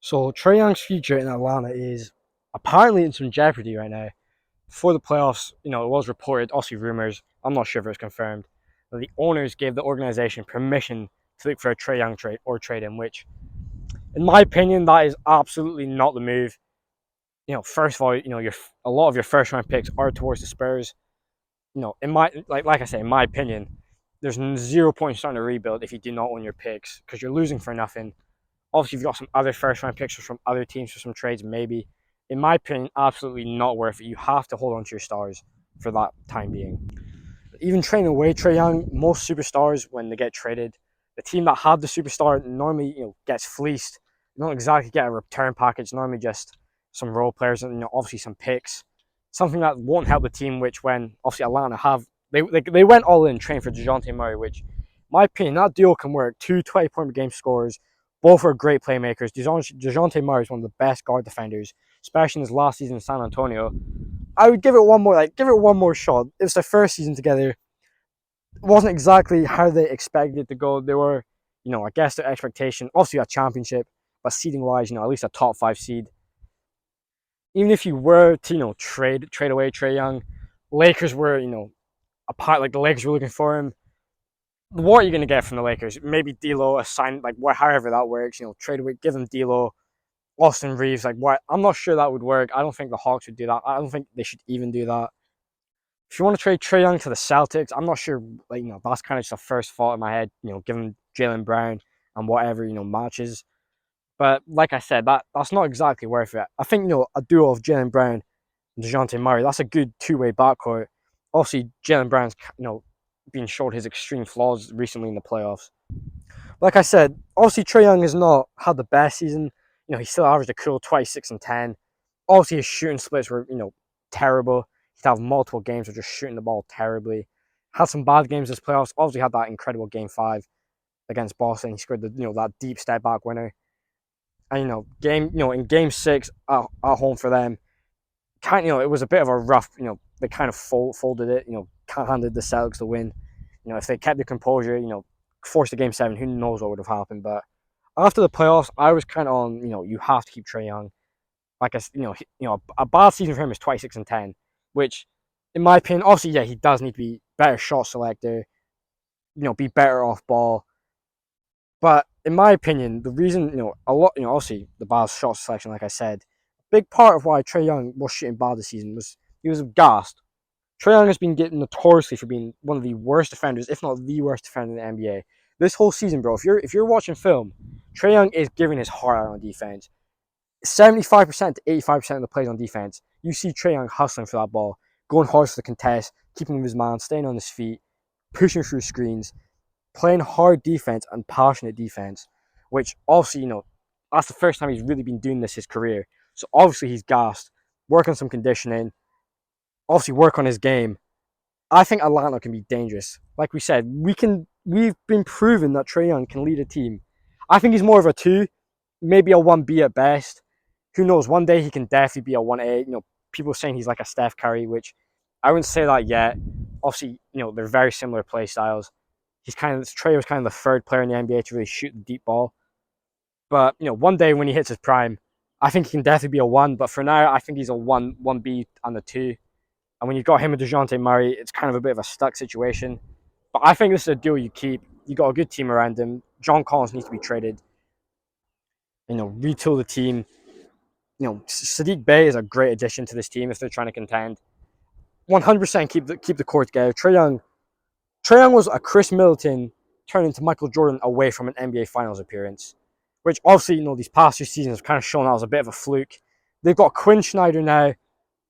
So Trae Young's future in Atlanta is apparently in some jeopardy right now. Before the playoffs, it was reported, also rumors, I'm not sure if it was confirmed, that the owners gave the organization permission to look for a Trae Young trade or trade him, which, in my opinion, that is absolutely not the move. First of all, a lot of your first round picks are towards the Spurs. In my like I say, in my opinion, there's 0 point starting to rebuild if you do not own your picks because you're losing for nothing. Obviously, you've got some other first round picks from other teams for some trades, maybe. In my opinion, absolutely not worth it. You have to hold on to your stars for that time being. Even trading away Trae Young, most superstars, when they get traded, the team that had the superstar normally gets fleeced. You don't exactly get a return package, normally just some role players and obviously some picks. Something that won't help the team, which when obviously Atlanta have, they went all in training for DeJounte Murray, which, in my opinion, that duo can work. Two 20-point per game scorers, both are great playmakers. DeJounte Murray is one of the best guard defenders, especially in his last season in San Antonio. I would give it one more shot. It was their first season together. It wasn't exactly how they expected it to go. They were, I guess their expectation, obviously a championship, but seeding wise, at least a top 5 seed. Even if you were to, trade away Trae Young, Lakers were, apart, like the Lakers were looking for him. What are you going to get from the Lakers? Maybe D'Lo, a sign, like however that works. Trade away, give them D'Lo, Austin Reeves. Like what? I'm not sure that would work. I don't think the Hawks would do that. I don't think they should even do that. If you want to trade Trae Young to the Celtics, I'm not sure. That's kind of just a first thought in my head. Given Jaylen Brown and whatever matches. But like I said, that's not exactly worth it. I think a duo of Jaylen Brown and DeJounte Murray, that's a good two-way backcourt. Obviously, Jaylen Brown's being showed his extreme flaws recently in the playoffs. Like I said, obviously Trae Young has not had the best season. He still averaged a cool 26 and 10. Obviously his shooting splits were, terrible. He'd have multiple games of just shooting the ball terribly. Had some bad games this playoffs. Obviously had that incredible game 5 against Boston. He scored that deep step back winner. And in game 6 at home for them, it was a bit of a rough, they kind of folded it, handed the Celtics the win. If they kept the composure, forced the game 7, who knows what would have happened. But after the playoffs, I was kind of on, you have to keep Trae Young. Like a bad season for him is 26 and 10, which, in my opinion, obviously, yeah, he does need to be better shot selector, be better off ball. But in my opinion, the reason, a lot, obviously the bad shot selection, like I said, a big part of why Trae Young was shooting bad this season was he was gassed. Trae Young has been getting notoriously for being one of the worst defenders, if not the worst defender in the NBA. This whole season, bro, if you're watching film, Trae Young is giving his heart out on defense. 75% to 85% of the plays on defense, you see Trae Young hustling for that ball, going hard for the contest, keeping with his man, staying on his feet, pushing through screens, playing hard defense and passionate defense, which obviously, that's the first time he's really been doing this his career. So obviously he's gassed, work on some conditioning, obviously work on his game. I think Atlanta can be dangerous. Like we said, we've been proven that Trae Young can lead a team. I think he's more of a 2, maybe a 1B at best. Who knows? One day he can definitely be a 1A. People are saying he's like a Steph Curry, which I wouldn't say that yet. Obviously, they're very similar play styles. Trae was kind of the third player in the NBA to really shoot the deep ball. But one day when he hits his prime, I think he can definitely be a 1. But for now, I think he's a 1B and a 2. And when you've got him and DeJounte Murray, it's kind of a bit of a stuck situation. But I think this is a deal you keep. You got a good team around him. John Collins needs to be traded. Retool the team. Sadiq Bey is a great addition to this team if they're trying to contend. 100% keep the core together. Trae Young was a Chris Middleton turned into Michael Jordan away from an NBA Finals appearance, which obviously these past 2 seasons have kind of shown that was a bit of a fluke. They've got Quinn Snyder now,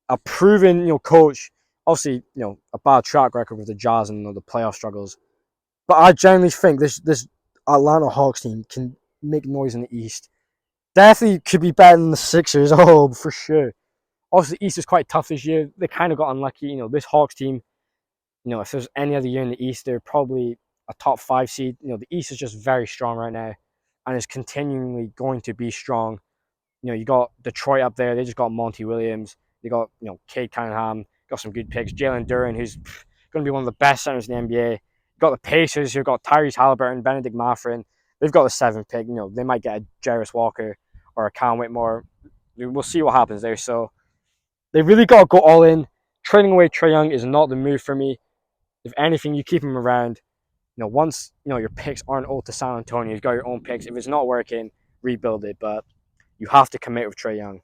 a proven coach. Obviously a bad track record with the Jazz and the playoff struggles, but I genuinely think this Atlanta Hawks team can make noise in the East. Definitely could be better than the Sixers. Oh, for sure. Obviously, the East is quite tough this year. They kind of got unlucky. This Hawks team, if there's any other year in the East, they're probably a top 5 seed. The East is just very strong right now and is continually going to be strong. You got Detroit up there. They just got Monty Williams. They got, Cade Cunningham. Got some good picks. Jalen Duren, who's going to be one of the best centers in the NBA. You got the Pacers, who've got Tyrese Halliburton, Benedict Mathurin. They've got the 7th pick. They might get a Jarris Walker or a Cam Whitmore. We'll see what happens there. So they really got to go all in. Trading away Trae Young is not the move for me. If anything, you keep him around. Once your picks aren't owed to San Antonio, you've got your own picks. If it's not working, rebuild it. But you have to commit with Trae Young.